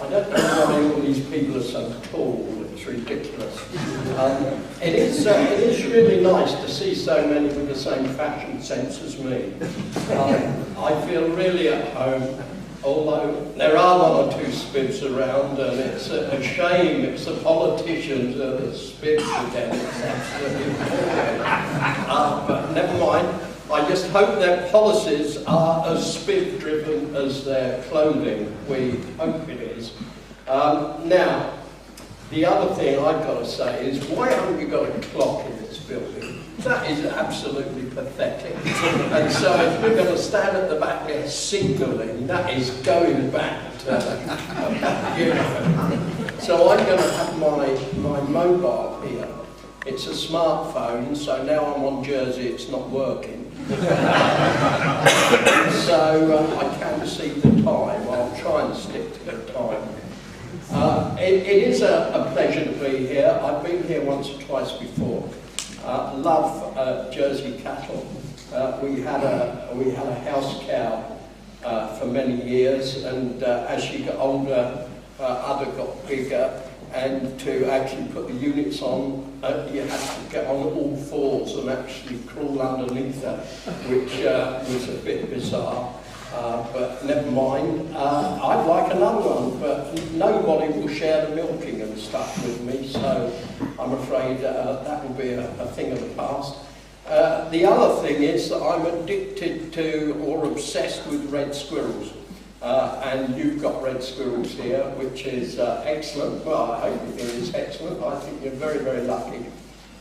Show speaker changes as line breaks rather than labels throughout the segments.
I don't know why all these people are so tall, it's ridiculous. It is really nice to see so many with the same fashion sense as me. I feel really at home, although there are one or two spibs around, and it's a shame it's the politicians that are the spibs again. It's absolutely appalling. But never mind. I just hope their policies are as spib-driven as their clothing. We hope it is. Now, the other thing I've got to say is, why haven't you got a clock in this building? That is absolutely pathetic. And so if we're going to stand at the back there signalling, that is going back to, you know. So I'm going to have my mobile here. It's a smartphone, so now I'm on Jersey, it's not working. So I can see the time. I'll try and stick to the time. It is a pleasure to be here. I've been here once or twice before. Love Jersey cattle. We had a house cow for many years, and as she got older, Udder got bigger. And to actually put the units on, you had to get on all fours and actually crawl underneath her, which was a bit bizarre. But never mind. I'd like another one, but nobody will share the milking and stuff with me, so I'm afraid that will be a thing of the past. The other thing is that I'm addicted to or obsessed with red squirrels. And you've got red squirrels here, which is excellent. Well, I hope you think it's excellent. I think you're very, very lucky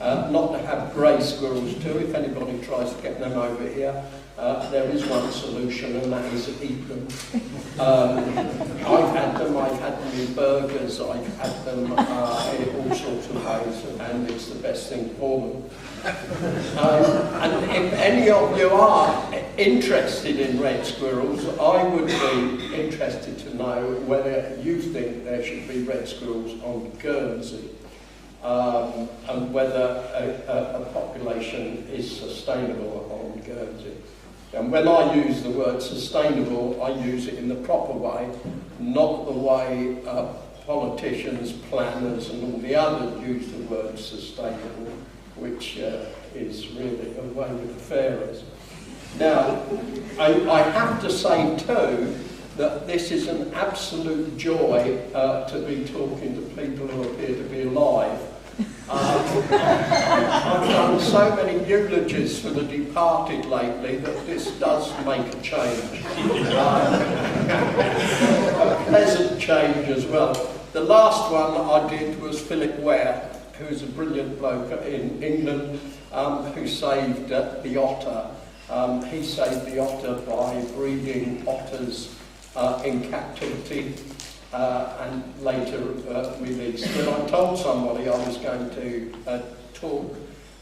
not to have grey squirrels too. If anybody tries to get them over here, there is one solution, and that is eat them. I've had them in burgers, I've had them in all sorts of ways, and it's the best thing for them. And if any of you are interested in red squirrels, I would be interested to know whether you think there should be red squirrels on Guernsey, and whether a population is sustainable on Guernsey. And when I use the word sustainable, I use it in the proper way, not the way politicians, planners and all the others use the word sustainable, which is really a way with affairs. Now, I have to say too that this is an absolute joy to be talking to people who appear to be alive. I've done so many eulogies for the departed lately that this does make a change. A pleasant change as well. The last one I did was Philip Ware, who's a brilliant bloke in England, who saved the otter. He saved the otter by breeding otters in captivity and later released. When I told somebody I was going to talk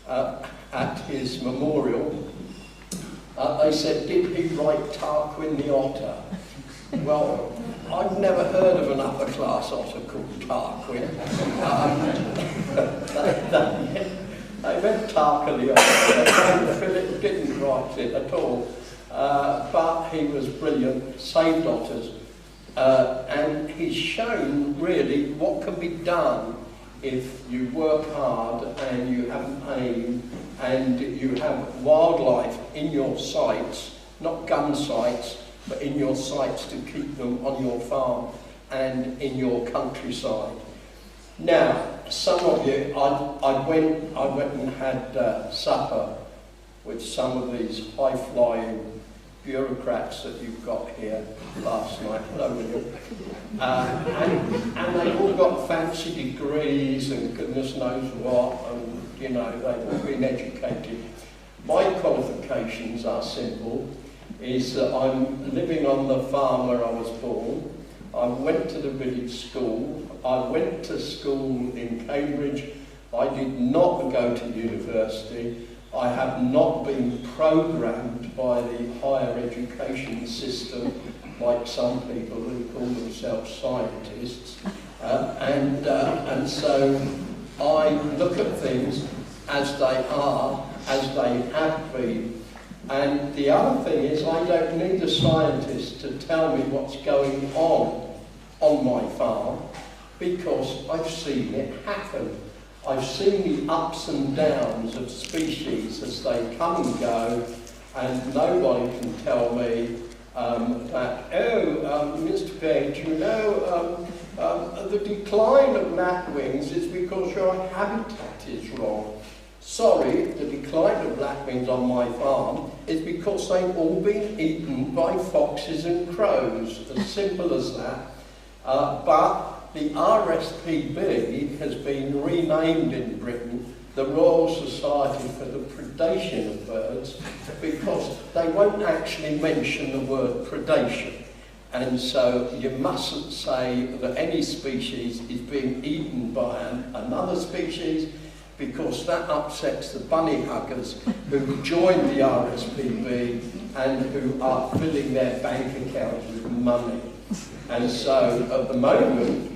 at his memorial, they said, "Did he write Tarquin the Otter?" Well, I've never heard of an upper class otter called Tarquin. They meant Tarquin the Otter. Philip didn't write it at all. But he was brilliant, saved otters. And he's shown really what can be done if you work hard and you have an aim and you have wildlife in your sights, not gun sights, but in your sights to keep them on your farm and in your countryside. Now, some of you, I went and had supper with some of these high-flying bureaucrats that you've got here last night. Hello, William. And they've all got fancy degrees and goodness knows what, and you know, they've all been educated. My qualifications are simple, is that I'm living on the farm where I was born. I went to the village school. I went to school in Cambridge. I did not go to university. I have not been programmed by the higher education system like some people who call themselves scientists. And so I look at things as they are, as they have been. And the other thing is I don't need a scientist to tell me what's going on on my farm because I've seen it happen. I've seen the ups and downs of species as they come and go, and nobody can tell me that, Mr. Page, you know, the decline of lapwings is because your habitat is wrong. Sorry, the decline of lapwings on my farm is because they've all been eaten by foxes and crows, as simple as that. But the RSPB has been renamed in Britain the Royal Society for the Predation of Birds because they won't actually mention the word predation. And so you mustn't say that any species is being eaten by another species, because that upsets the bunny huggers who joined the RSPB and who are filling their bank accounts with money. And so at the moment,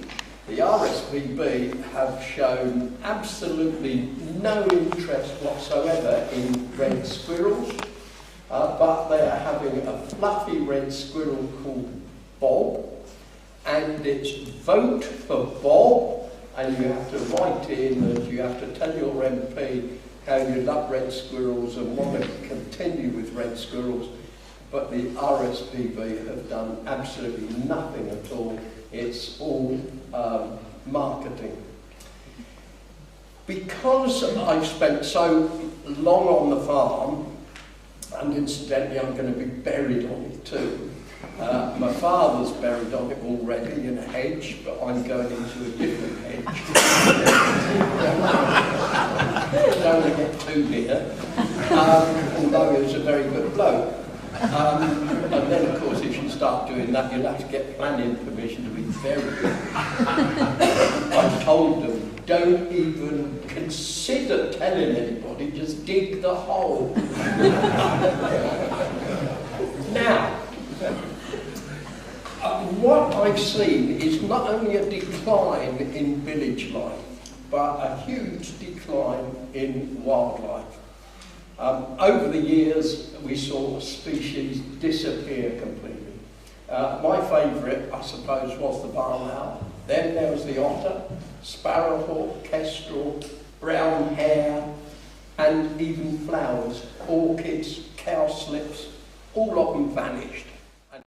the RSPB have shown absolutely no interest whatsoever in red squirrels, but they are having a fluffy red squirrel called Bob, and it's vote for Bob, and you have to write in that you have to tell your MP how you love red squirrels and want to continue with red squirrels. But the RSPB have done absolutely nothing at all. It's all marketing. Because I've spent so long on the farm, and incidentally I'm going to be buried on it too. My father's buried on it already in a hedge, but I'm going into a different hedge. Don't want to get too near, although he was a very good bloke. And then, of course, if you start doing that, you'll have to get planning permission to be buried. I told them, don't even consider telling anybody, just dig the hole. Now, what I've seen is not only a decline in village life, but a huge decline in wildlife. Over the years, we saw species disappear completely. My favourite, I suppose, was the barn owl. Then there was the otter, sparrowhawk, kestrel, brown hare, and even flowers, orchids, cowslips, all of them vanished.